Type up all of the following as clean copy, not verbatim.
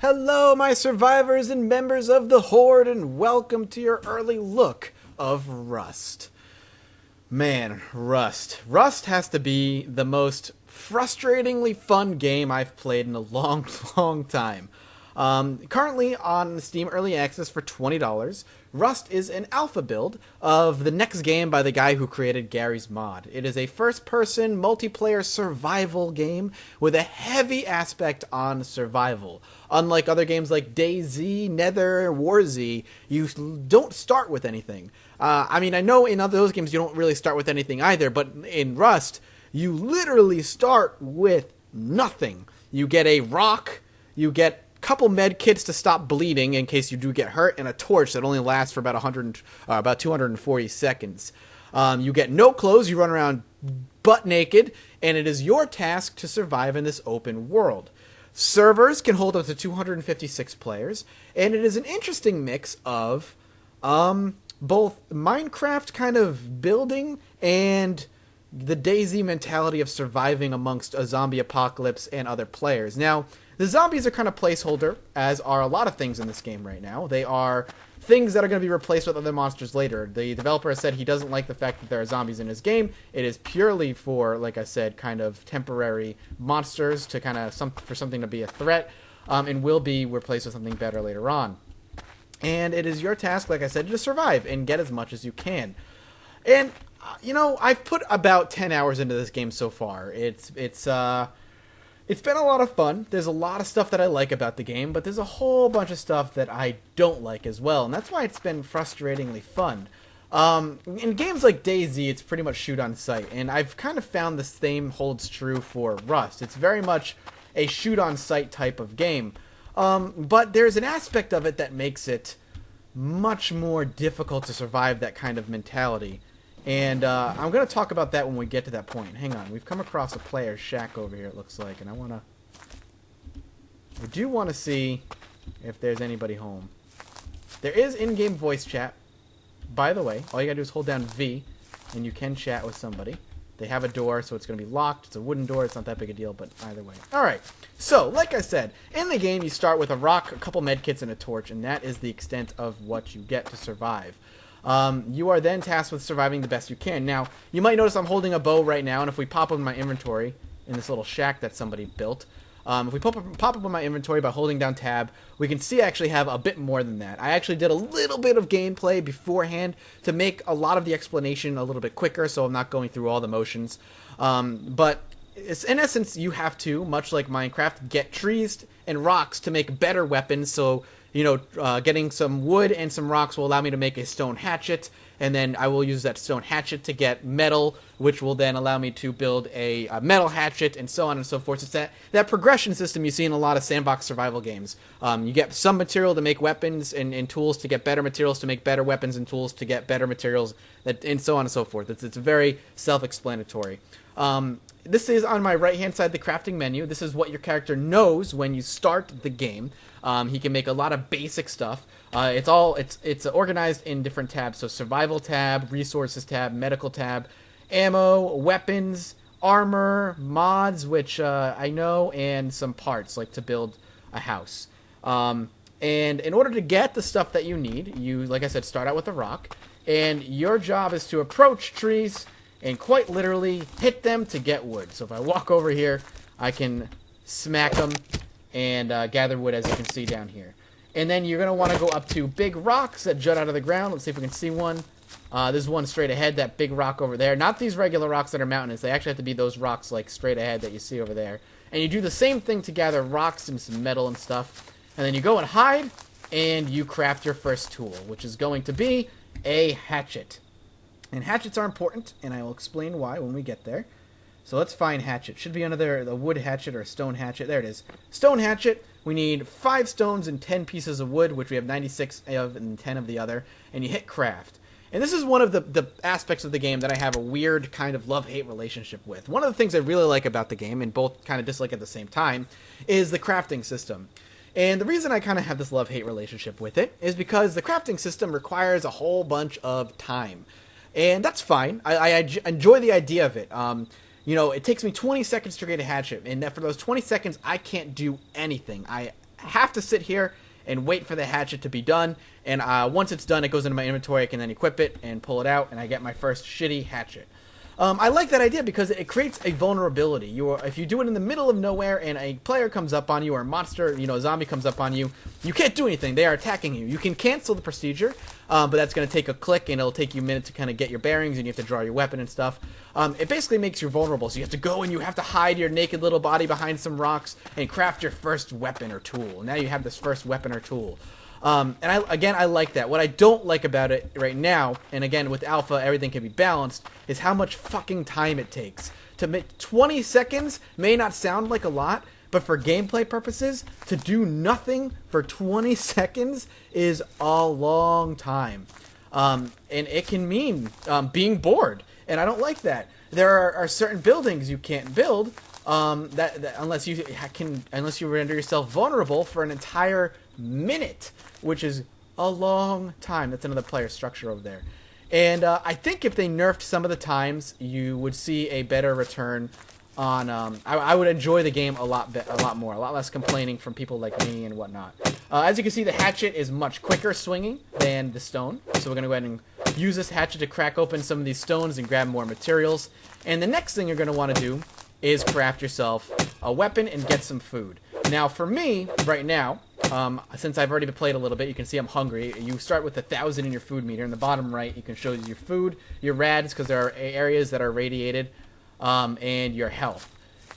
Hello, my survivors and members of the Horde, and welcome to your early look of Rust. Man, Rust. Rust has to be the most frustratingly fun game I've played in a long, long time. Currently on Steam Early Access for $20, Rust is an alpha build of the next game by the guy who created Garry's Mod. It is a first-person multiplayer survival game with a heavy aspect on survival. Unlike other games like DayZ, Nether, Warzy, you don't start with anything. I know in other those games you don't really start with anything either, but in Rust, you literally start with nothing. You get a rock, you get couple med kits to stop bleeding in case you do get hurt, and a torch that only lasts for about 240 seconds. You get no clothes, you run around butt naked, and it is your task to survive in this open world. Servers can hold up to 256 players, and it is an interesting mix of both Minecraft kind of building and the DayZ mentality of surviving amongst a zombie apocalypse and other players. Now, the zombies are kind of placeholder, as are a lot of things in this game right now. They are things that are going to be replaced with other monsters later. The developer has said he doesn't like the fact that there are zombies in his game. It is purely for, like I said, kind of temporary monsters to kind of for something to be a threat, and will be replaced with something better later on. And it is your task, like I said, to survive and get as much as you can. And I've put about 10 hours into this game so far. It's been a lot of fun. There's a lot of stuff that I like about the game, but there's a whole bunch of stuff that I don't like as well, and that's why it's been frustratingly fun. In games like DayZ, it's pretty much shoot on sight, and I've kind of found the same holds true for Rust. It's very much a shoot on sight type of game, but there's an aspect of it that makes it much more difficult to survive that kind of mentality. And I'm going to talk about that when we get to that point. Hang on, we've come across a player's shack over here, it looks like, and I do want to see if there's anybody home. There is in-game voice chat, by the way. All you got to do is hold down V, and you can chat with somebody. They have a door, so it's going to be locked. It's a wooden door. It's not that big a deal, but either way. Alright, so, like I said, in the game you start with a rock, a couple medkits, and a torch, and that is the extent of what you get to survive. You are then tasked with surviving the best you can. Now, you might notice I'm holding a bow right now, and if we pop up in my inventory, in this little shack that somebody built, if we pop up in my inventory by holding down tab, we can see I actually have a bit more than that. I actually did a little bit of gameplay beforehand to make a lot of the explanation a little bit quicker, so I'm not going through all the motions. But in essence, you have to, much like Minecraft, get trees and rocks to make better weapons, so getting some wood and some rocks will allow me to make a stone hatchet, and then I will use that stone hatchet to get metal, which will then allow me to build a metal hatchet, and so on and so forth. It's that progression system you see in a lot of sandbox survival games. You get some material to make weapons and tools to get better materials to make better weapons and tools to get better materials, and so on and so forth. It's very self-explanatory. This is on my right-hand side, the crafting menu. This is what your character knows when you start the game. He can make a lot of basic stuff. It's organized in different tabs. So survival tab, resources tab, medical tab, ammo, weapons, armor, mods, which I know, and some parts, like to build a house. And in order to get the stuff that you need, you, like I said, start out with a rock. And your job is to approach trees and quite literally hit them to get wood. So if I walk over here, I can smack them and gather wood, as you can see down here. And then you're going to want to go up to big rocks that jut out of the ground. Let's see if we can see one. There's one straight ahead, that big rock over there. Not these regular rocks that are mountainous. They actually have to be those rocks like straight ahead that you see over there. And you do the same thing to gather rocks and some metal and stuff. And then you go and hide, and you craft your first tool, which is going to be a hatchet. And hatchets are important, and I will explain why when we get there. So let's find hatchet. Should be under the wood hatchet or a stone hatchet. There it is. Stone hatchet. We need 5 stones and 10 pieces of wood, which we have 96 of and 10 of the other. And you hit craft. And this is one of the aspects of the game that I have a weird kind of love-hate relationship with. One of the things I really like about the game, and both kind of dislike at the same time, is the crafting system. And the reason I kind of have this love-hate relationship with it is because the crafting system requires a whole bunch of time. And that's fine. I enjoy the idea of it. It takes me 20 seconds to create a hatchet, and for those 20 seconds, I can't do anything. I have to sit here and wait for the hatchet to be done. And once it's done, it goes into my inventory. I can then equip it and pull it out, and I get my first shitty hatchet. I like that idea because it creates a vulnerability. If you do it in the middle of nowhere and a player comes up on you, or a monster, a zombie comes up on you, you can't do anything. They are attacking you. You can cancel the procedure, but that's going to take a click, and it'll take you a minute to kind of get your bearings, and you have to draw your weapon and stuff. It basically makes you vulnerable, so you have to go and you have to hide your naked little body behind some rocks and craft your first weapon or tool. Now you have this first weapon or tool. And I like that. What I don't like about it right now, and again, with alpha, everything can be balanced, is how much fucking time it takes. To make 20 seconds may not sound like a lot, but for gameplay purposes, to do nothing for 20 seconds is a long time. And it can mean being bored, and I don't like that. There are certain buildings you can't build that unless you render yourself vulnerable for an entire minute, which is a long time. That's another player structure over there. And I think if they nerfed some of the times, you would see a better return on... I would enjoy the game a lot more. A lot less complaining from people like me and whatnot. As you can see, the hatchet is much quicker swinging than the stone. So we're going to go ahead and use this hatchet to crack open some of these stones and grab more materials. And the next thing you're going to want to do is craft yourself a weapon and get some food. Now, for me, right now, since I've already played a little bit, you can see I'm hungry. You start with 1,000 in your food meter. In the bottom right, you can show your food, your rads, because there are areas that are radiated, and your health.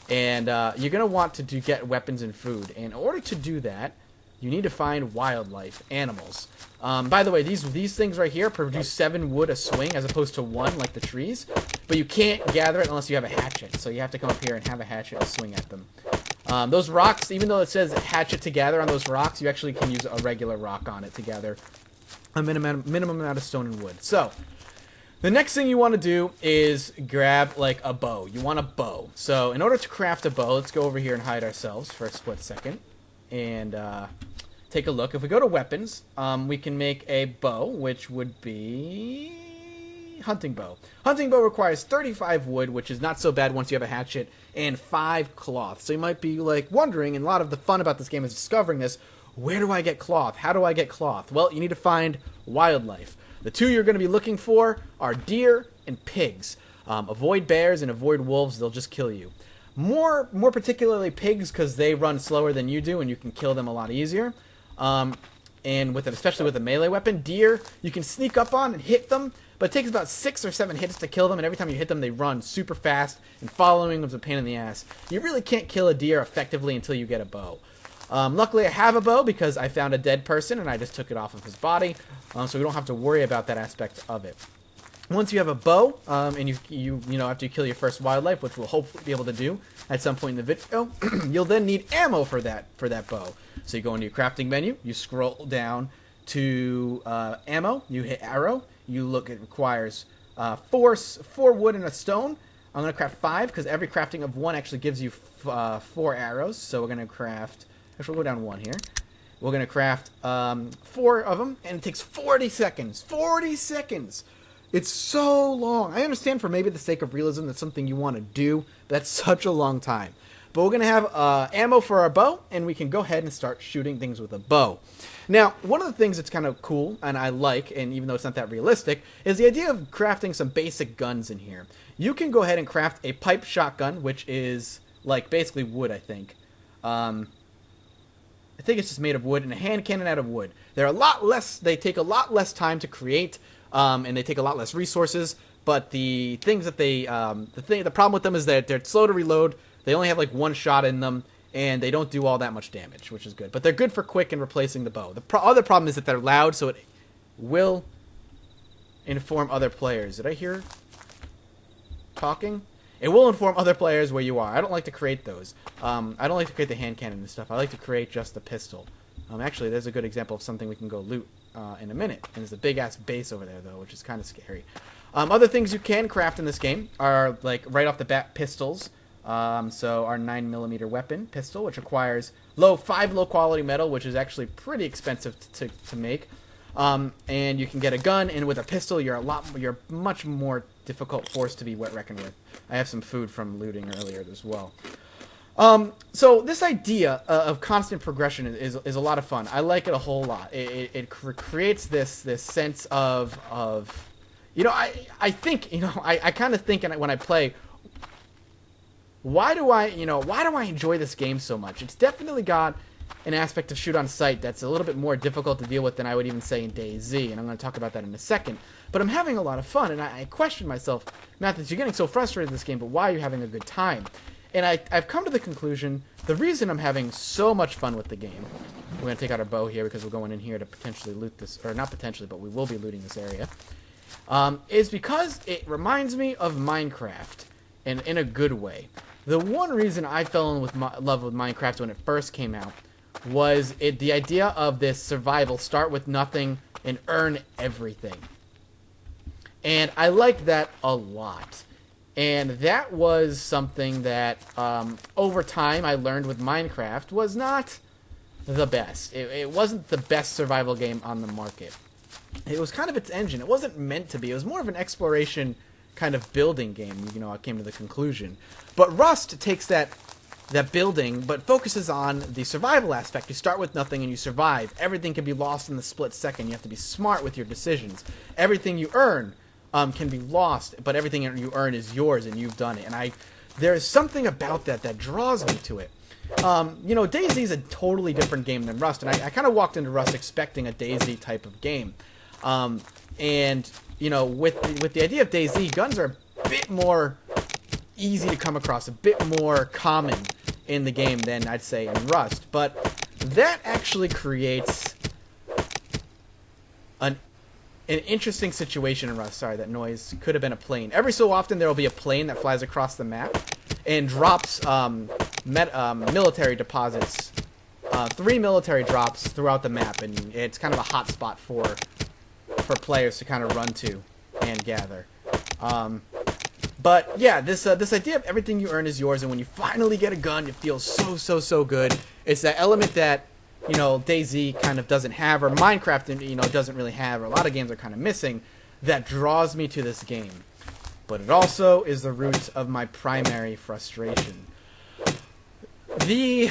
And you're going to want to get weapons and food. In order to do that, you need to find wildlife, animals. By the way, these things right here produce 7 wood a swing, as opposed to 1 like the trees. But you can't gather it unless you have a hatchet. So you have to come up here and have a hatchet and swing at them. Those rocks, even though it says hatchet to gather on those rocks, you actually can use a regular rock on it to gather a minimum amount of stone and wood. So, the next thing you want to do is grab, like, a bow. You want a bow. So, in order to craft a bow, let's go over here and hide ourselves for a split second. And, take a look. If we go to weapons, we can make a bow, which would be... hunting bow. Hunting bow requires 35 wood, which is not so bad once you have a hatchet, and 5 cloth. So you might be like wondering, and a lot of the fun about this game is discovering this, where do I get cloth? How do I get cloth? Well, you need to find wildlife. The 2 you're going to be looking for are deer and pigs. Avoid bears and avoid wolves, they'll just kill you. More particularly pigs, because they run slower than you do, and you can kill them a lot easier. And especially with a melee weapon. Deer, you can sneak up on and hit them, but it takes about 6 or 7 hits to kill them, and every time you hit them, they run super fast, and following them is a pain in the ass. You really can't kill a deer effectively until you get a bow. Luckily, I have a bow because I found a dead person, and I just took it off of his body, so we don't have to worry about that aspect of it. Once you have a bow, and you after you kill your first wildlife, which we'll hopefully be able to do at some point in the video, you'll then need ammo for that bow. So you go into your crafting menu, you scroll down to ammo, you hit arrow, you look, it requires 4 wood and a stone. I'm going to craft 5 because every crafting of 1 actually gives you 4 arrows. So we're going to craft, actually we'll go down 1 here. We're going to craft 4 of them, and it takes 40 seconds. 40 seconds! It's so long. I understand for maybe the sake of realism that's something you want to do, but that's such a long time. But we're going to have ammo for our bow, and we can go ahead and start shooting things with a bow. Now, one of the things that's kind of cool, and I like, and even though it's not that realistic, is the idea of crafting some basic guns in here. You can go ahead and craft a pipe shotgun, which is, like, basically wood, I think. I think it's just made of wood, and a hand cannon out of wood. They take a lot less time to create, and they take a lot less resources, but the things that the problem with them is that they're slow to reload. They only have like 1 shot in them, and they don't do all that much damage, which is good. But they're good for quick and replacing the bow. The other problem is that they're loud, so it will inform other players. Did I hear talking? It will inform other players where you are. I don't like to create those. I don't like to create the hand cannon and stuff. I like to create just the pistol. Actually, there's a good example of something we can go loot in a minute. And there's a big-ass base over there, though, which is kind of scary. Other things you can craft in this game are, like, right off the bat, pistols. So our 9mm weapon pistol, which requires 5 low-quality metal, which is actually pretty expensive to make. And you can get a gun, and with a pistol, you're a much more difficult force to be reckoned with. I have some food from looting earlier as well. So this idea of constant progression is a lot of fun. I like it a whole lot. It creates this sense of you know, I think, you know, I kind of think when I play, why do I enjoy this game so much? It's definitely got an aspect of shoot on sight that's a little bit more difficult to deal with than I would even say in DayZ, and I'm going to talk about that in a second. But I'm having a lot of fun, and I question myself, Mathis, you're getting so frustrated with this game, but why are you having a good time? And I've come to the conclusion, the reason I'm having so much fun with the game, we're going to take out our bow here because we're going in here to potentially loot this, or not potentially, but we will be looting this area, is because it reminds me of Minecraft, and in a good way. The one reason I fell in love with Minecraft when it first came out was the idea of this survival, start with nothing and earn everything. And I liked that a lot. And that was something that, over time, I learned with Minecraft was not the best. It wasn't the best survival game on the market. It was kind of its engine. It wasn't meant to be. It was more of an exploration kind of building game, you know, I came to the conclusion. But Rust takes that building, but focuses on the survival aspect. You start with nothing and you survive. Everything can be lost in the split second. You have to be smart with your decisions. Everything you earn can be lost, but everything you earn is yours and you've done it. And there's something about that draws me to it. You know, DayZ is a totally different game than Rust, and I kind of walked into Rust expecting a DayZ type of game. And, you know, with the idea of DayZ, guns are a bit more easy to come across, a bit more common in the game than I'd say in Rust. But that actually creates an interesting situation in Rust. Sorry, that noise could have been a plane. Every so often there will be a plane that flies across the map and drops military deposits, 3 military drops throughout the map, and it's kind of a hot spot for players to kind of run to and gather. But yeah, this idea of everything you earn is yours, and when you finally get a gun, it feels so good. It's that element that, you know, DayZ kind of doesn't have, or Minecraft, you know, doesn't really have, or a lot of games are kind of missing, that draws me to this game. But it also is the root of my primary frustration. I'm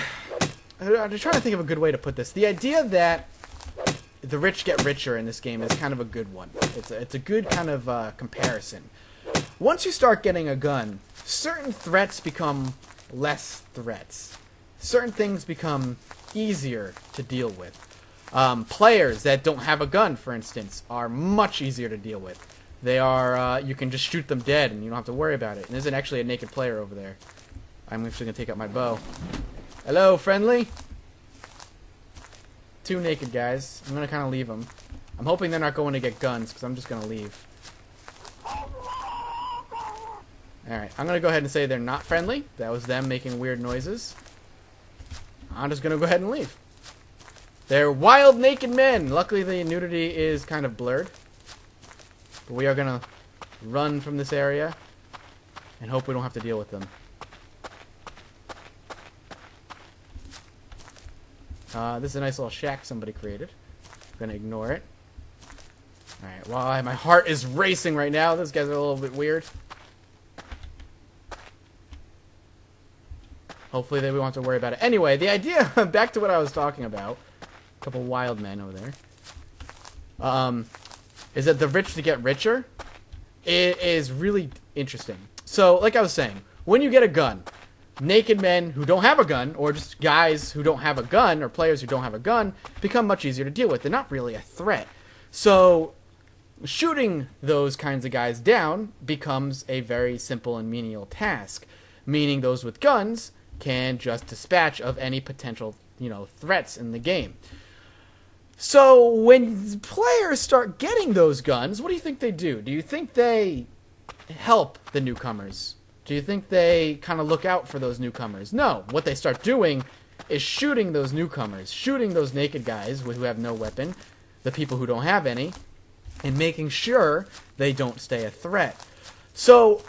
trying to think of a good way to put this. The idea that the rich get richer in this game is kind of a good one. It's a good kind of comparison. Once you start getting a gun, certain threats become less threats. Certain things become easier to deal with. Players that don't have a gun, for instance, are much easier to deal with. They are, you can just shoot them dead and you don't have to worry about it. And there's actually a naked player over there. I'm actually going to take out my bow. Hello, friendly? 2 naked guys. I'm going to kind of leave them. I'm hoping they're not going to get guns because I'm just going to leave. Alright, I'm going to go ahead and say they're not friendly. That was them making weird noises. I'm just going to go ahead and leave. They're wild naked men. Luckily the nudity is kind of blurred. But we are going to run from this area and hope we don't have to deal with them. This is a nice little shack somebody created. I'm going to ignore it. Alright, well, my heart is racing right now. Those guys are a little bit weird. Hopefully they won't have to worry about it. Anyway, the idea, back to what I was talking about, a couple wild men over there, is that the rich to get richer is really interesting. So, like I was saying, when you get a gun, naked men who don't have a gun, or just guys who don't have a gun, or players who don't have a gun, become much easier to deal with. They're not really a threat. So, shooting those kinds of guys down becomes a very simple and menial task, meaning those with guns can just dispatch of any potential, you know, threats in the game. So when players start getting those guns, what do you think they do? Do you think they help the newcomers? Do you think they kind of look out for those newcomers? No. What they start doing is shooting those newcomers, shooting those naked guys who have no weapon, the people who don't have any, and making sure they don't stay a threat. So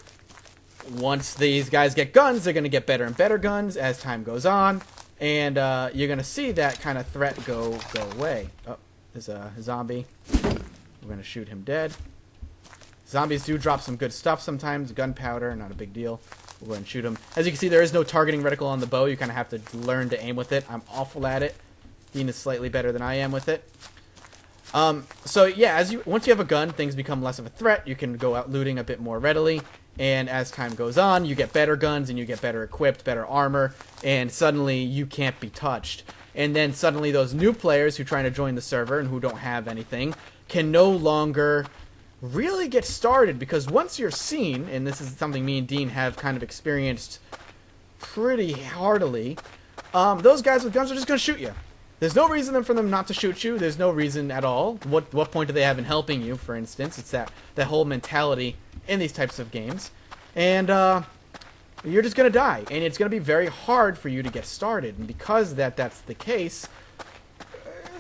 once these guys get guns, they're going to get better and better guns as time goes on, and you're going to see that kind of threat go away. Oh, there's a zombie. We're going to shoot him dead. Zombies do drop some good stuff sometimes. Gunpowder, not a big deal. We'll go ahead and shoot him. As you can see, there is no targeting reticle on the bow. You kind of have to learn to aim with it. I'm awful at it. Dean is slightly better than I am with it. So yeah, once you have a gun, things become less of a threat. You can go out looting a bit more readily. And as time goes on, you get better guns and you get better equipped, better armor, and suddenly you can't be touched. And then suddenly those new players who are trying to join the server and who don't have anything can no longer really get started, because once you're seen, and this is something me and Dean have kind of experienced pretty heartily, those guys with guns are just going to shoot you. There's no reason for them not to shoot you. There's no reason at all. What point do they have in helping you, for instance? It's that whole mentality in these types of games. And you're just going to die. And it's going to be very hard for you to get started. And because that's the case,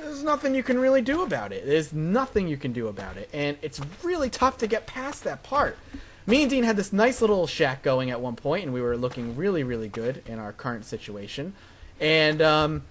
there's nothing you can really do about it. There's nothing you can do about it. And it's really tough to get past that part. Me and Dean had this nice little shack going at one point, and we were looking really, really good in our current situation. And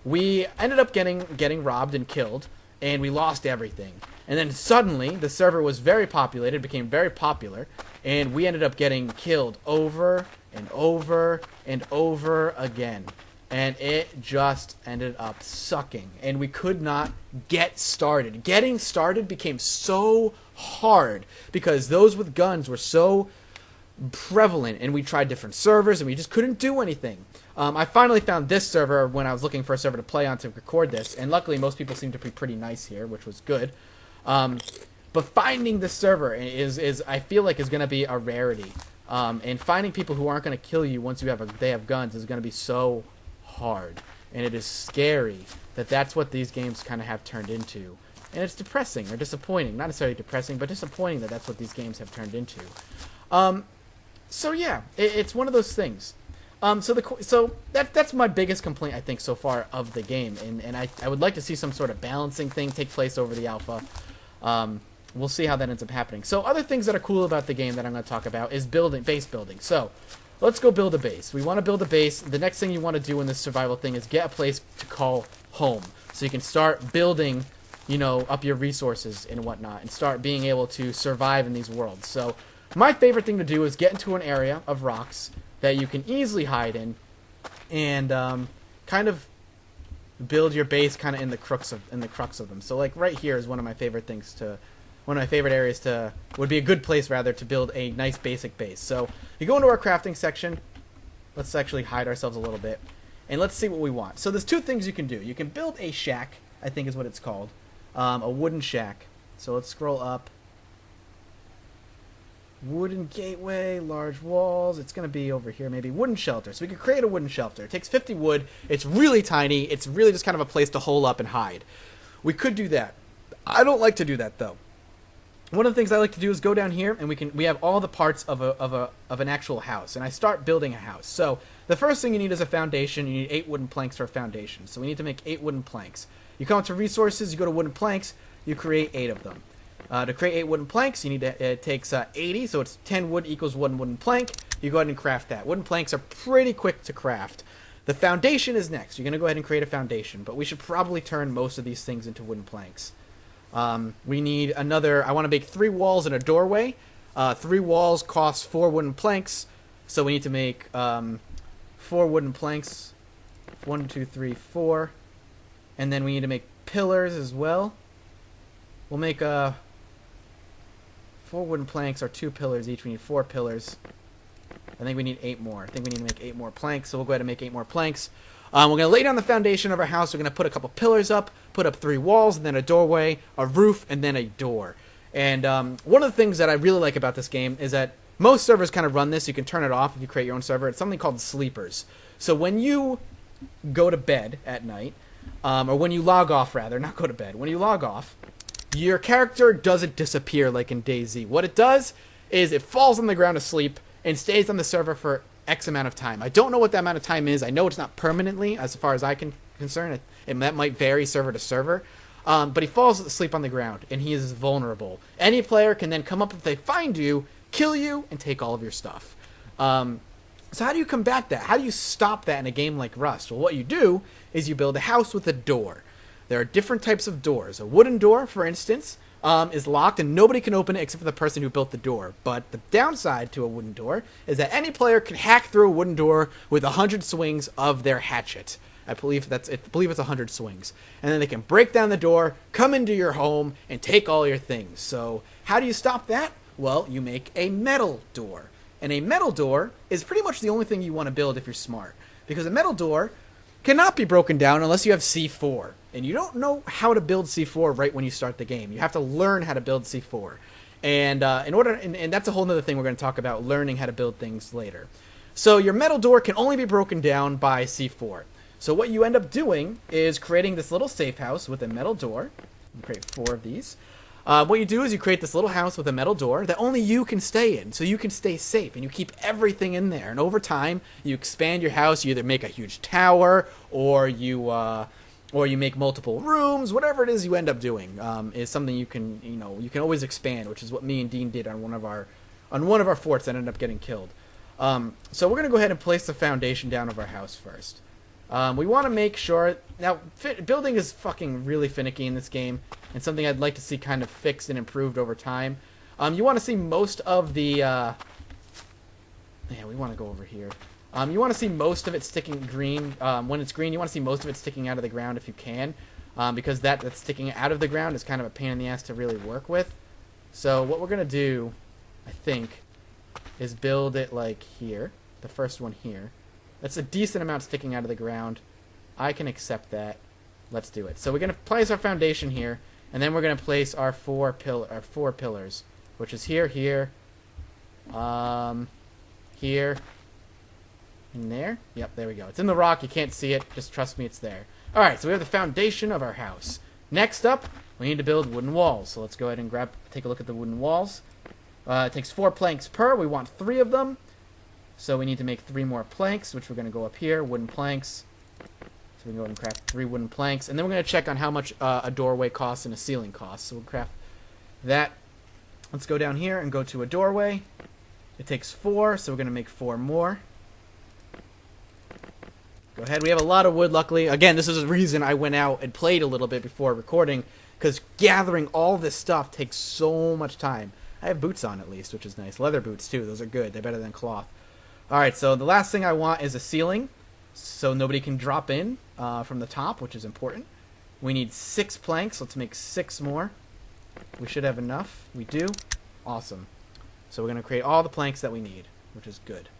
we ended up getting robbed and killed, and we lost everything. And then suddenly, the server was very populated, became very popular, and we ended up getting killed over and over and over again. And it just ended up sucking, and we could not get started. Getting started became so hard because those with guns were so prevalent, and we tried different servers, and we just couldn't do anything. I finally found this server when I was looking for a server to play on to record this, and luckily most people seem to be pretty nice here, which was good. But finding this server is I feel like is going to be a rarity. And finding people who aren't going to kill you once they have guns is going to be so hard. And it is scary that that's what these games kind of have turned into. And it's depressing or disappointing. Not necessarily depressing, but disappointing that that's what these games have turned into. So yeah, it's one of those things. So that's my biggest complaint, I think, so far of the game, and I would like to see some sort of balancing thing take place over the alpha. We'll see how that ends up happening. So other things that are cool about the game that I'm going to talk about is base building. So let's go build a base. We want to build a base. The next thing you want to do in this survival thing is get a place to call home, so you can start building, up your resources and whatnot, and start being able to survive in these worlds. So my favorite thing to do is get into an area of rocks that you can easily hide in, and kind of build your base kind of in the crux of them. So like right here is one of my favorite areas would be a good place rather to build a nice basic base. So you go into our crafting section. Let's actually hide ourselves a little bit, and let's see what we want. So there's two things you can do. You can build a shack, I think is what it's called, a wooden shack. So let's scroll up. Wooden gateway, large walls. It's going to be over here, maybe wooden shelter. So we could create a wooden shelter. It takes 50 wood. It's really tiny. It's really just kind of a place to hole up and hide. We could do that. I don't like to do that, though. One of the things I like to do is go down here, and we have all the parts of an actual house, and I start building a house. So the first thing you need is a foundation. You need 8 wooden planks for a foundation. So we need to make 8 wooden planks. You come to resources. You go to wooden planks. You create 8 of them. To create 8 wooden planks, it takes 80, so it's 10 wood equals 1 wooden plank. You go ahead and craft that. Wooden planks are pretty quick to craft. The foundation is next. You're going to go ahead and create a foundation, but we should probably turn most of these things into wooden planks. We need another, I want to make 3 walls and a doorway. 3 walls cost 4 wooden planks, so we need to make 4 wooden planks. 1, 2, 3, 4. And then we need to make pillars as well. We'll make 4 wooden planks are 2 pillars each. We need 4 pillars. I think we need 8 more. I think we need to make 8 more planks, so we'll go ahead and make 8 more planks. We're going to lay down the foundation of our house. We're going to put a couple pillars up, put up 3 walls, and then a doorway, a roof, and then a door. And one of the things that I really like about this game is that most servers kind of run this. You can turn it off if you create your own server. It's something called sleepers. So when you go to bed at night, or when you log off, rather, not go to bed. When you log off, your character doesn't disappear like in DayZ. What it does is it falls on the ground asleep and stays on the server for X amount of time. I don't know what that amount of time is. I know it's not permanently, as far as I can concern. That might vary server to server. But he falls asleep on the ground, and he is vulnerable. Any player can then come up if they find you, kill you, and take all of your stuff. So how do you combat that? How do you stop that in a game like Rust? Well, what you do is you build a house with a door. There are different types of doors. A wooden door, for instance, is locked, and nobody can open it except for the person who built the door. But the downside to a wooden door is that any player can hack through a wooden door with 100 swings of their hatchet. I believe it's 100 swings. And then they can break down the door, come into your home, and take all your things. So how do you stop that? Well, you make a metal door. And a metal door is pretty much the only thing you want to build if you're smart. Because a metal door cannot be broken down unless you have C4. And you don't know how to build C4 right when you start the game. You have to learn how to build C4. And and that's a whole other thing we're going to talk about, learning how to build things later. So your metal door can only be broken down by C4. So what you end up doing is creating this little safe house with a metal door. You create 4 of these. What you do is you create this little house with a metal door that only you can stay in, so you can stay safe, and you keep everything in there. And over time, you expand your house. You either make a huge tower, or you make multiple rooms. Whatever it is you end up doing is something you can always expand, which is what me and Dean did on one of our forts that ended up getting killed. So we're gonna go ahead and place the foundation down of our house first. We want to make sure... Now, building is fucking really finicky in this game, and something I'd like to see kind of fixed and improved over time. You want to see most of the... Yeah, we want to go over here. You want to see most of it sticking green. When it's green, you want to see most of it sticking out of the ground if you can, because that's sticking out of the ground is kind of a pain in the ass to really work with. So what we're going to do, I think, is build it like here. The first one here. That's a decent amount sticking out of the ground. I can accept that. Let's do it. So we're going to place our foundation here, and then we're going to place our four pillars, which is here, here, here, and there. Yep, there we go. It's in the rock. You can't see it. Just trust me, it's there. All right, so we have the foundation of our house. Next up, we need to build wooden walls. So let's go ahead and take a look at the wooden walls. It takes 4 planks per. We want 3 of them. So we need to make 3 more planks, which we're going to go up here, wooden planks. So we can go ahead and craft 3 wooden planks. And then we're going to check on how much a doorway costs and a ceiling costs. So we'll craft that. Let's go down here and go to a doorway. It takes 4, so we're going to make 4 more. Go ahead. We have a lot of wood, luckily. Again, this is the reason I went out and played a little bit before recording, because gathering all this stuff takes so much time. I have boots on, at least, which is nice. Leather boots, too. Those are good. They're better than cloth. Alright, so the last thing I want is a ceiling, so nobody can drop in from the top, which is important. We need 6 planks. Let's make 6 more. We should have enough. We do. Awesome. So we're going to create all the planks that we need, which is good.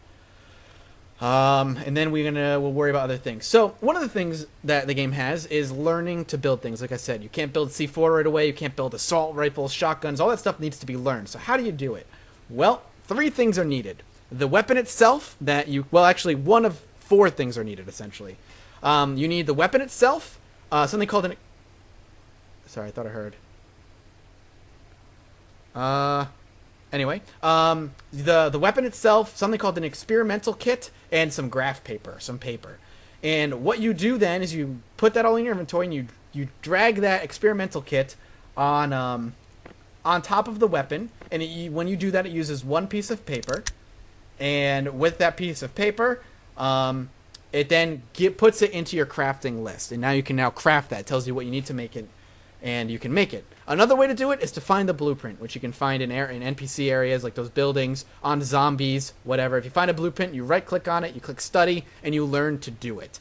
And then we'll worry about other things. So one of the things that the game has is learning to build things. Like I said, you can't build C4 right away. You can't build assault rifles, shotguns. All that stuff needs to be learned. So how do you do it? Well, 3 things are needed. The weapon itself, actually, one of 4 things are needed, essentially. You need the weapon itself, something called an... Sorry, I thought I heard. Anyway, the weapon itself, something called an experimental kit, and some graph paper, some paper. And what you do then is you put that all in your inventory, and you drag that experimental kit on top of the weapon, and when you do that, it uses 1 piece of paper. And with that piece of paper, it then puts it into your crafting list. And now you can craft that. It tells you what you need to make it, and you can make it. Another way to do it is to find the blueprint, which you can find in NPC areas like those buildings, on zombies, whatever. If you find a blueprint, you right-click on it, you click Study, and you learn to do it.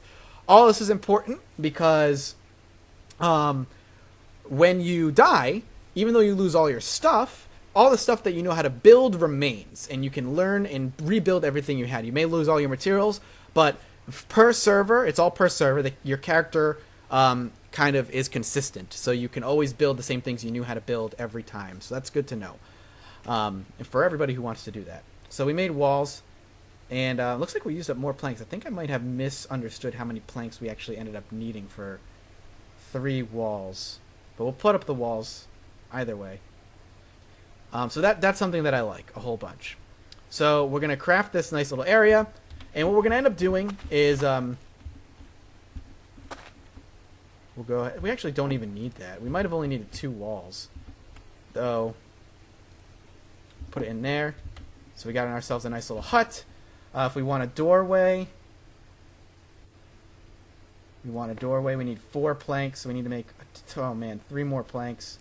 All this is important because when you die, even though you lose all your stuff, all the stuff that you know how to build remains, and you can learn and rebuild everything you had. You may lose all your materials, but per server, it's all per server, your character kind of is consistent. So you can always build the same things you knew how to build every time. So that's good to know. And for everybody who wants to do that. So we made walls, and looks like we used up more planks. I think I might have misunderstood how many planks we actually ended up needing for 3 walls. But we'll put up the walls either way. So that's something that I like a whole bunch. So we're going to craft this nice little area. And what we're going to end up doing is... we'll go ahead. We actually don't even need that. We might have only needed 2 walls. Though, put it in there. So we got ourselves a nice little hut. If we want a doorway... we need 4 planks. So we need to make... oh man, 3 more planks.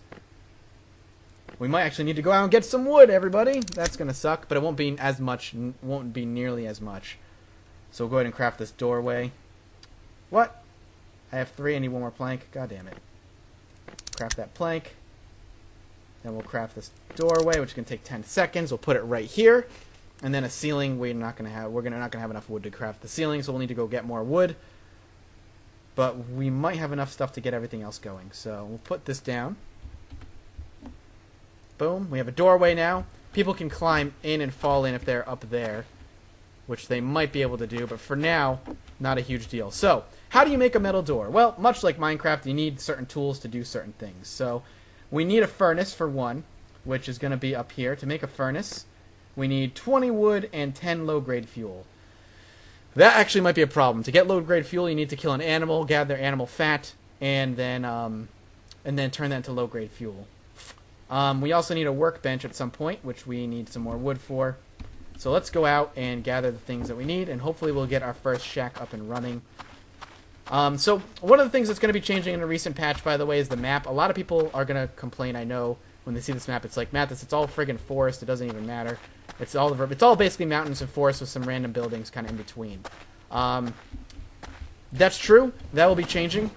We might actually need to go out and get some wood, everybody. That's going to suck, but it won't be as much, won't be nearly as much. So we'll go ahead and craft this doorway. What? I have 3, I need 1 more plank. God damn it. Craft that plank. Then we'll craft this doorway, which is going to take 10 seconds. We'll put it right here. And then a ceiling, we're not going to have enough wood to craft the ceiling, so we'll need to go get more wood. But we might have enough stuff to get everything else going. So we'll put this down. Boom. We have a doorway now. People can climb in and fall in if they're up there, which they might be able to do, but for now, not a huge deal. So, how do you make a metal door? Well, much like Minecraft, you need certain tools to do certain things. So, we need a furnace for one, which is going to be up here. To make a furnace, we need 20 wood and 10 low-grade fuel. That actually might be a problem. To get low-grade fuel, you need to kill an animal, gather animal fat, and then turn that into low-grade fuel. We also need a workbench at some point, which we need some more wood for. So let's go out and gather the things that we need, and hopefully we'll get our first shack up and running. So one of the things that's going to be changing in a recent patch, by the way, is the map. A lot of people are going to complain, I know, when they see this map. It's like, Matt, it's all friggin' forest. It doesn't even matter. It's all basically mountains and forests with some random buildings kind of in between. That's true. That will be changing.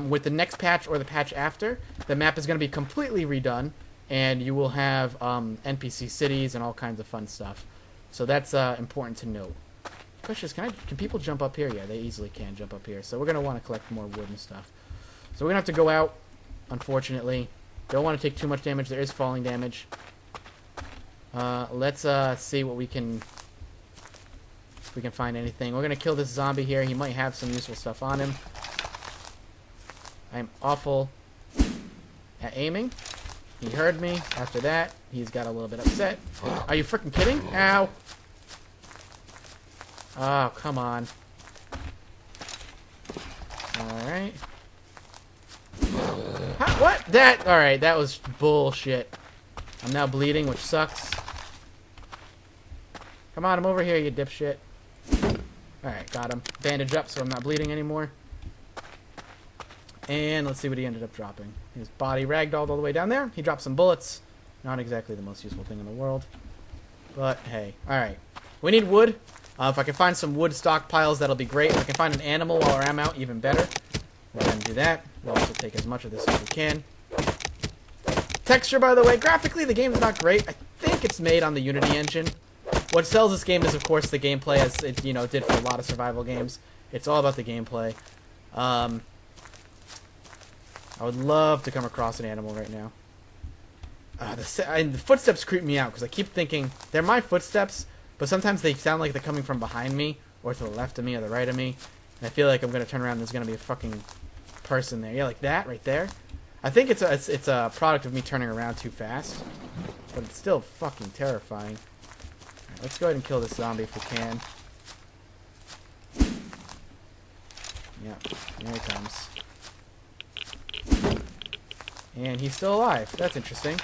With the next patch or the patch after, the map is going to be completely redone, and you will have NPC cities and all kinds of fun stuff. So that's important to note. Question is, can people jump up here? Yeah, they easily can jump up here. So we're going to want to collect more wood and stuff. So we're going to have to go out, unfortunately. Don't want to take too much damage. There is falling damage. Let's see what we can... if we can find anything. We're going to kill this zombie here. He might have some useful stuff on him. I'm awful at aiming. He heard me. After that, he's got a little bit upset. Are you freaking kidding? Ow! Oh, come on. Alright. What? Alright, that was bullshit. I'm now bleeding, which sucks. Come on, I'm over here, you dipshit. Alright, got him. Bandage up so I'm not bleeding anymore. And let's see what he ended up dropping. His body ragdolled all the way down there. He dropped some bullets. Not exactly the most useful thing in the world. But, hey. Alright. We need wood. If I can find some wood stockpiles, that'll be great. If I can find an animal while I'm out, even better. We'll go ahead and do that. We'll also take as much of this as we can. Texture, by the way, graphically, the game's not great. I think it's made on the Unity engine. What sells this game is, of course, the gameplay, as it did for a lot of survival games. It's all about the gameplay. I would love to come across an animal right now. The footsteps creep me out because I keep thinking they're my footsteps, but sometimes they sound like they're coming from behind me, or to the left of me, or the right of me. And I feel like I'm going to turn around and there's going to be a fucking person there. Yeah, like that right there. I think it's a product of me turning around too fast, but it's still fucking terrifying. Alright, let's go ahead and kill this zombie if we can. Yeah, there he comes. And he's still alive. That's interesting.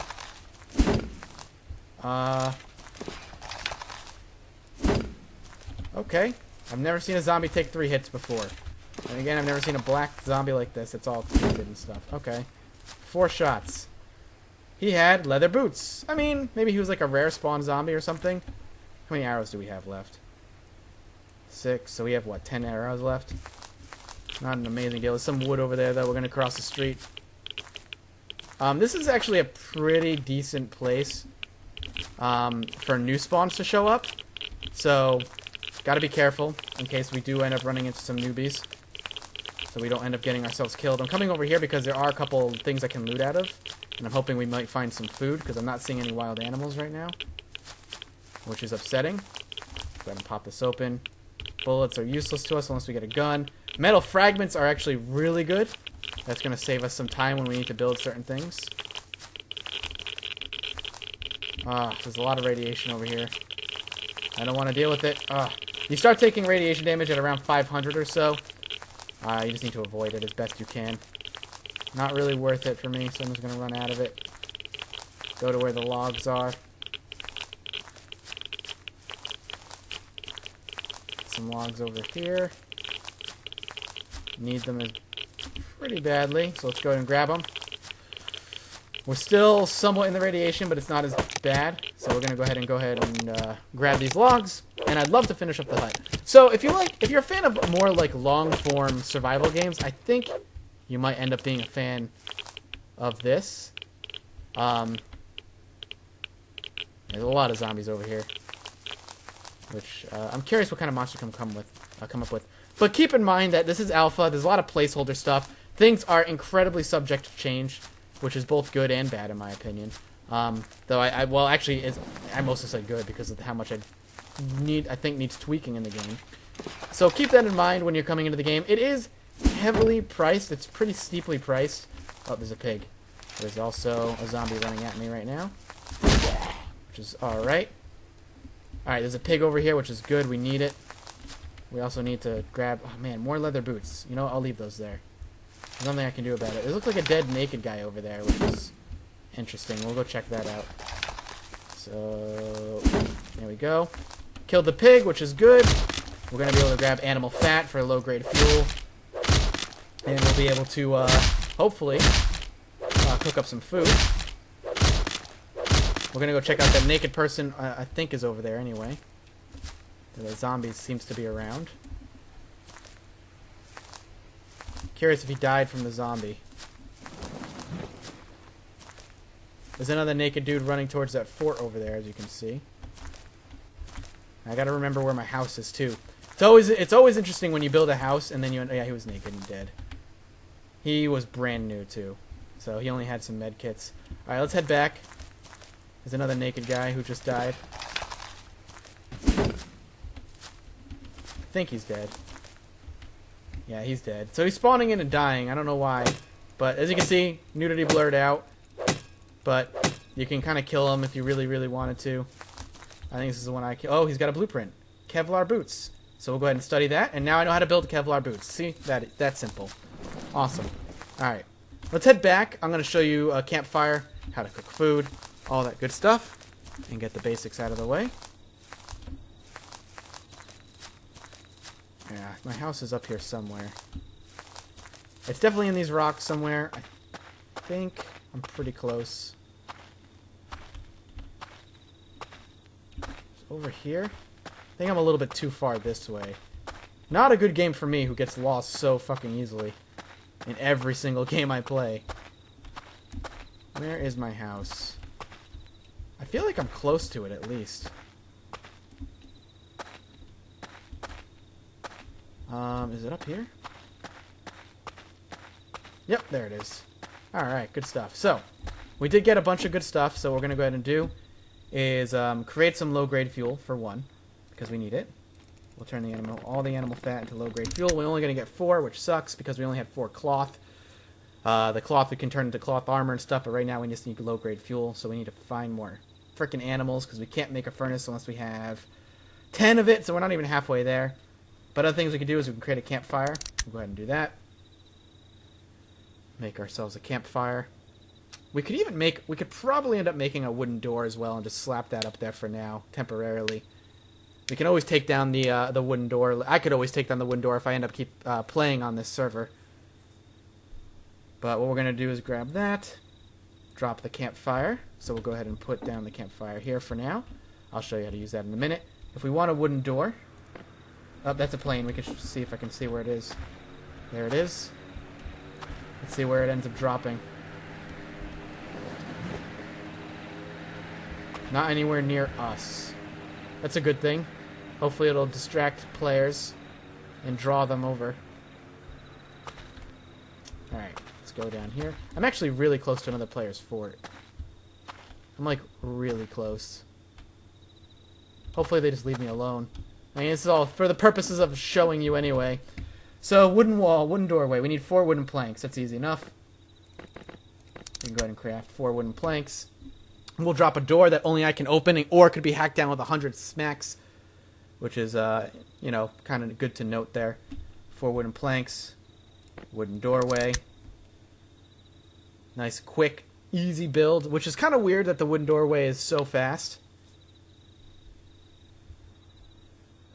Okay. I've never seen a zombie take 3 hits before. And again, I've never seen a black zombby like this. It's all tinted and stuff. Okay. 4 shots. He had leather boots. I mean, maybe he was like a rare spawn zombie or something. How many arrows do we have left? 6. So we have, what, 10 arrows left? Not an amazing deal. There's some wood over there, though. We're going to cross the street. This is actually a pretty decent place for new spawns to show up. So, gotta be careful in case we do end up running into some newbies. So we don't end up getting ourselves killed. I'm coming over here because there are a couple things I can loot out of. And I'm hoping we might find some food because I'm not seeing any wild animals right now. Which is upsetting. Go ahead and pop this open. Bullets are useless to us unless we get a gun. Metal fragments are actually really good. That's going to save us some time when we need to build certain things. There's a lot of radiation over here. I don't want to deal with it. You start taking radiation damage at around 500 or so. You just need to avoid it as best you can. Not really worth it for me, so I'm just going to run out of it. Go to where the logs are. Some logs over here. Need them pretty badly, so let's go ahead and grab them. We're still somewhat in the radiation, but it's not as bad. So we're gonna go ahead and grab these logs, and I'd love to finish up the hut. So if you're a fan of more like long-form survival games, I think you might end up being a fan of this. There's a lot of zombies over here, which I'm curious what kind of monster come up with. But keep in mind that this is alpha. There's a lot of placeholder stuff. Things are incredibly subject to change, which is both good and bad in my opinion. Though I mostly say good because of how much I think needs tweaking in the game. So keep that in mind when you're coming into the game. It is heavily priced. It's pretty steeply priced. Oh, there's a pig. There's also a zombie running at me right now, which is alright. Alright, there's a pig over here, which is good. We need it. We also need to grab... Oh, man, more leather boots. You know what? I'll leave those there. There's nothing I can do about it. It looks like a dead naked guy over there, which is interesting. We'll go check that out. So, there we go. Killed the pig, which is good. We're going to be able to grab animal fat for low-grade fuel. And we'll be able to, hopefully, cook up some food. We're going to go check out that naked person I think is over there anyway. The zombie seems to be around. Curious if he died from the zombie. There's another naked dude running towards that fort over there, as you can see. I gotta remember where my house is too. It's always interesting when you build a house and then yeah, he was naked and dead. He was brand new too, so he only had some med kits. All right, let's head back. There's another naked guy who just died. I think he's dead. Yeah, he's dead. So he's spawning in and dying. I don't know why. But as you can see, nudity blurred out. But you can kind of kill him if you really, really wanted to. I think this is the one I kill. Oh, he's got a blueprint. Kevlar boots. So we'll go ahead and study that. And now I know how to build Kevlar boots. See? That's simple. Awesome. Alright. Let's head back. I'm going to show you a campfire, how to cook food, all that good stuff. And get the basics out of the way. Yeah, my house is up here somewhere. It's definitely in these rocks somewhere. I think I'm pretty close. It's over here? I think I'm a little bit too far this way. Not a good game for me who gets lost so fucking easily in every single game I play. Where is my house? I feel like I'm close to it at least. Is it up here? Yep, there it is. Alright, good stuff. So, we did get a bunch of good stuff, so what we're going to go ahead and do is create some low-grade fuel, for one, because we need it. We'll turn all the animal fat into low-grade fuel. We're only going to get 4, which sucks, because we only had 4 cloth. The cloth we can turn into cloth armor and stuff, but right now we just need low-grade fuel, so we need to find more frickin' animals, because we can't make a furnace unless we have 10 of it, so we're not even halfway there. But other things we can do is we can create a campfire. We'll go ahead and do that. Make ourselves a campfire. We could probably end up making a wooden door as well and just slap that up there for now, temporarily. We can always take down the wooden door. I could always take down the wooden door if I end up playing on this server. But what we're going to do is grab that, drop the campfire. So we'll go ahead and put down the campfire here for now. I'll show you how to use that in a minute. If we want a wooden door... Oh, that's a plane. We can see if I can see where it is. There it is. Let's see where it ends up dropping. Not anywhere near us. That's a good thing. Hopefully it'll distract players and draw them over. Alright, let's go down here. I'm actually really close to another player's fort. I'm like really close. Hopefully they just leave me alone. I mean, this is all for the purposes of showing you anyway. So, wooden wall, wooden doorway. We need 4 wooden planks. That's easy enough. We can go ahead and craft 4 wooden planks. We'll drop a door that only I can open, or it could be hacked down with 100 smacks, which is, you know, kind of good to note there. 4 wooden planks, wooden doorway. Nice, quick, easy build, which is kind of weird that the wooden doorway is so fast.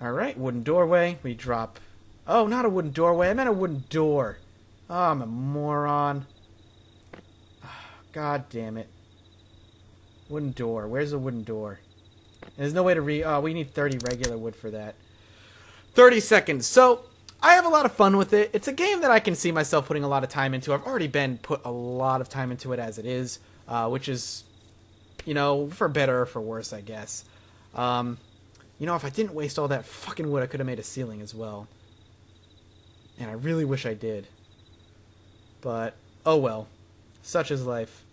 Alright, wooden doorway. We drop... Oh, not a wooden doorway. I meant a wooden door. Oh, I'm a moron. God damn it. Wooden door. Where's the wooden door? And there's no way to oh, we need 30 regular wood for that. 30 seconds. So, I have a lot of fun with it. It's a game that I can see myself putting a lot of time into. I've already put a lot of time into it as it is, which is, you know, for better or for worse, I guess. You know, if I didn't waste all that fucking wood, I could have made a ceiling as well. And I really wish I did. But, oh well. Such is life.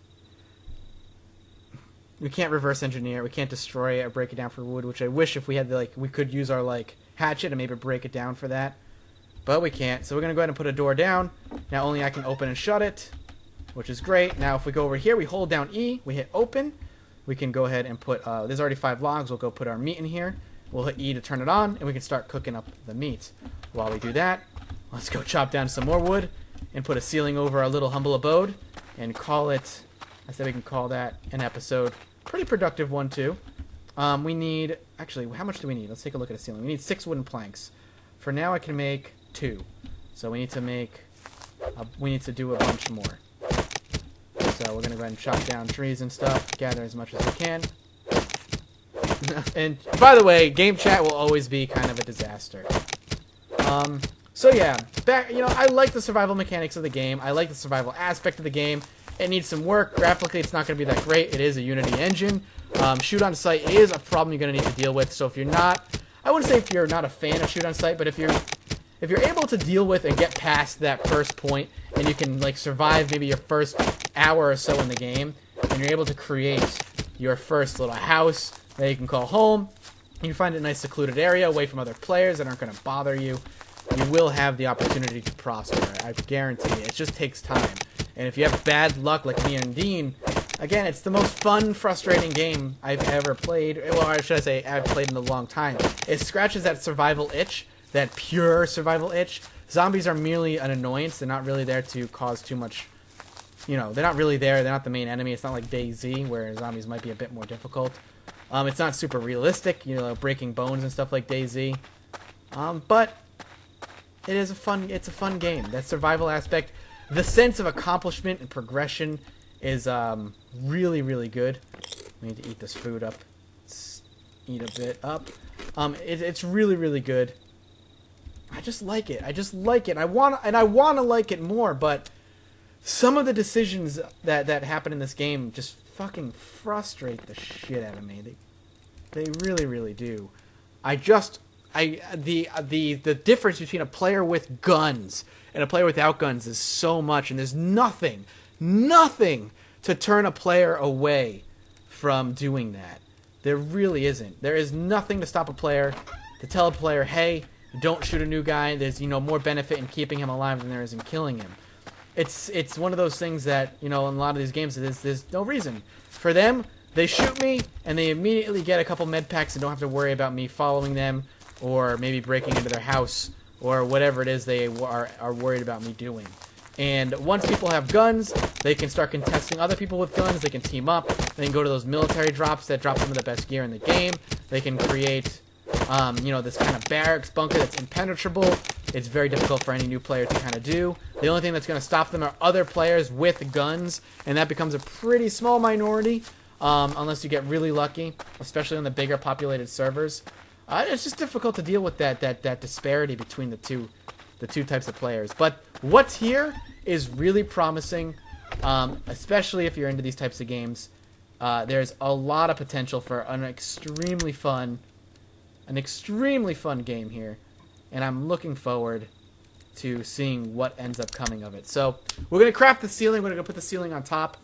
We can't reverse engineer. We can't destroy it or break it down for wood, which I wish if we had, like, we could use our, like, hatchet and maybe break it down for that. But we can't. So we're going to go ahead and put a door down. Now only I can open and shut it, which is great. Now if we go over here, we hold down E. We hit open. We can go ahead and put, there's already 5 logs. We'll go put our meat in here. We'll hit E to turn it on, and we can start cooking up the meat. While we do that, let's go chop down some more wood and put a ceiling over our little humble abode and call it, I said we can call that an episode. Pretty productive one, too. We need, actually, how much do we need? Let's take a look at a ceiling. We need 6 wooden planks. For now, I can make 2. So we need to make, we need to do a bunch more. So we're going to go ahead and chop down trees and stuff, gather as much as we can. And, by the way, game chat will always be kind of a disaster. So yeah, you know, I like the survival mechanics of the game. I like the survival aspect of the game. It needs some work. Graphically, it's not going to be that great. It is a Unity engine. Shoot on sight is a problem you're going to need to deal with. So if you're not, I wouldn't say if you're not a fan of shoot on sight, but if you're able to deal with and get past that first point, and you can like survive maybe your first hour or so in the game, and you're able to create your first little house that you can call home, and you find a nice secluded area away from other players that aren't going to bother you, you will have the opportunity to prosper. I guarantee it. It just takes time. And if you have bad luck like me and Dean, again, it's the most fun, frustrating game I've ever played. Well, or should I say I've played in a long time. It scratches that survival itch, that pure survival itch. Zombies are merely an annoyance. They're not really there to cause too much, you know, they're not really there. They're not the main enemy. It's not like DayZ, where zombies might be a bit more difficult. It's not super realistic, you know, breaking bones and stuff like DayZ. But it is it's a fun game. That survival aspect, the sense of accomplishment and progression is really, really good. We need to eat this food up. Let's eat a bit up. It's really, really good. I just like it. I just like it. I want to like it more, but some of the decisions that happen in this game just fucking frustrate the shit out of me. They really, really do. The difference between a player with guns and a player without guns is so much, and there's nothing to turn a player away from doing that. There really isn't. There is nothing to stop a player, to tell a player, hey, don't shoot a new guy. There's, you know, more benefit in keeping him alive than there is in killing him. It's one of those things that, you know, in a lot of these games, there's no reason. For them, they shoot me, and they immediately get a couple med packs and don't have to worry about me following them, or maybe breaking into their house, or whatever it is they are worried about me doing. And once people have guns, they can start contesting other people with guns. They can team up. They can go to those military drops that drop some of the best gear in the game. They can create, you know, this kind of barracks bunker that's impenetrable. It's very difficult for any new player to kind of do. The only thing that's going to stop them are other players with guns, and that becomes a pretty small minority, unless you get really lucky, especially on the bigger populated servers. It's just difficult to deal with that disparity between the two types of players. But what's here is really promising, especially if you're into these types of games. There's a lot of potential for an extremely fun game here, and I'm looking forward to seeing what ends up coming of it. So we're gonna craft the ceiling. We're gonna put the ceiling on top,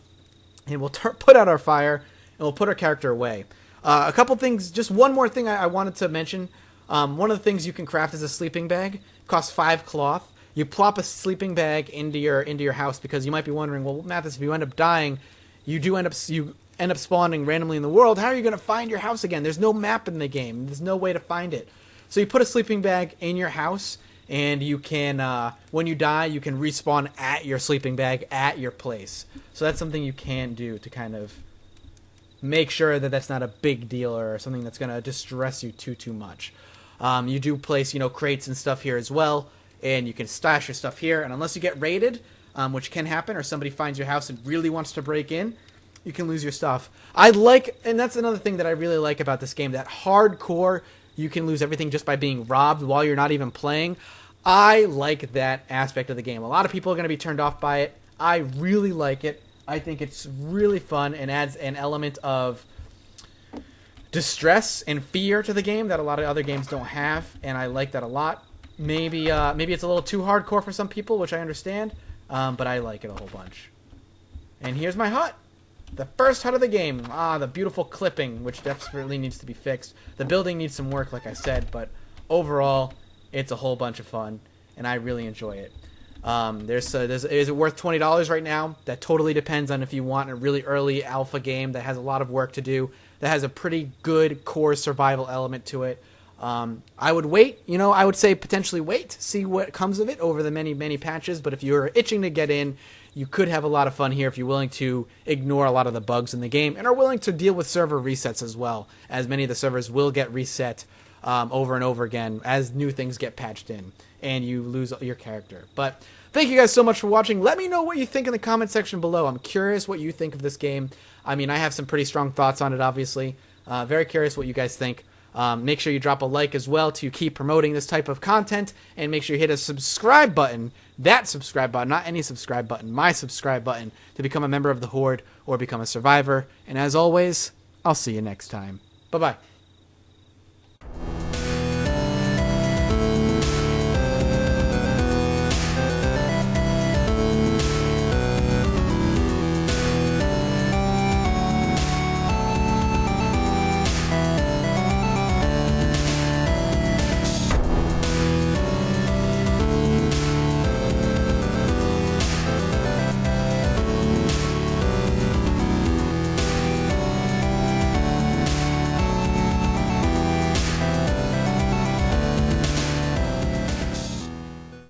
and we'll put out our fire, and we'll put our character away. A couple things, just one more thing I wanted to mention. One of the things you can craft is a sleeping bag. It costs 5 cloth. You plop a sleeping bag into your house, because you might be wondering, well, Mathis, if you end up dying, you end up spawning randomly in the world. How are you going to find your house again? There's no map in the game. There's no way to find it. So you put a sleeping bag in your house, and you can, when you die, you can respawn at your sleeping bag at your place. So that's something you can do to kind of make sure that that's not a big deal or something that's going to distress you too much. You do place, you know, crates and stuff here as well, and you can stash your stuff here. And unless you get raided, which can happen, or somebody finds your house and really wants to break in, you can lose your stuff. And that's another thing that I really like about this game, that hardcore, you can lose everything just by being robbed while you're not even playing. I like that aspect of the game. A lot of people are going to be turned off by it. I really like it. I think it's really fun and adds an element of distress and fear to the game that a lot of other games don't have, and I like that a lot. Maybe it's a little too hardcore for some people, which I understand, but I like it a whole bunch. And here's my hut. The first hut of the game. The beautiful clipping, which desperately needs to be fixed. The building needs some work, like I said, but overall, it's a whole bunch of fun, and I really enjoy it. Is it worth $20 right now? That totally depends on if you want a really early alpha game that has a lot of work to do, that has a pretty good core survival element to it. I would wait. I would say potentially wait, see what comes of it over the many, many patches. But if you're itching to get in, you could have a lot of fun here if you're willing to ignore a lot of the bugs in the game and are willing to deal with server resets as well, as many of the servers will get reset over and over again as new things get patched in and you lose your character. But thank you guys so much for watching. Let me know what you think in the comment section below. I'm curious what you think of this game. I mean, I have some pretty strong thoughts on it, obviously. Very curious what you guys think. Make sure you drop a like as well to keep promoting this type of content, and make sure you hit a subscribe button, that subscribe button, not any subscribe button, my subscribe button, to become a member of the Horde or become a survivor. And as always, I'll see you next time. Bye-bye.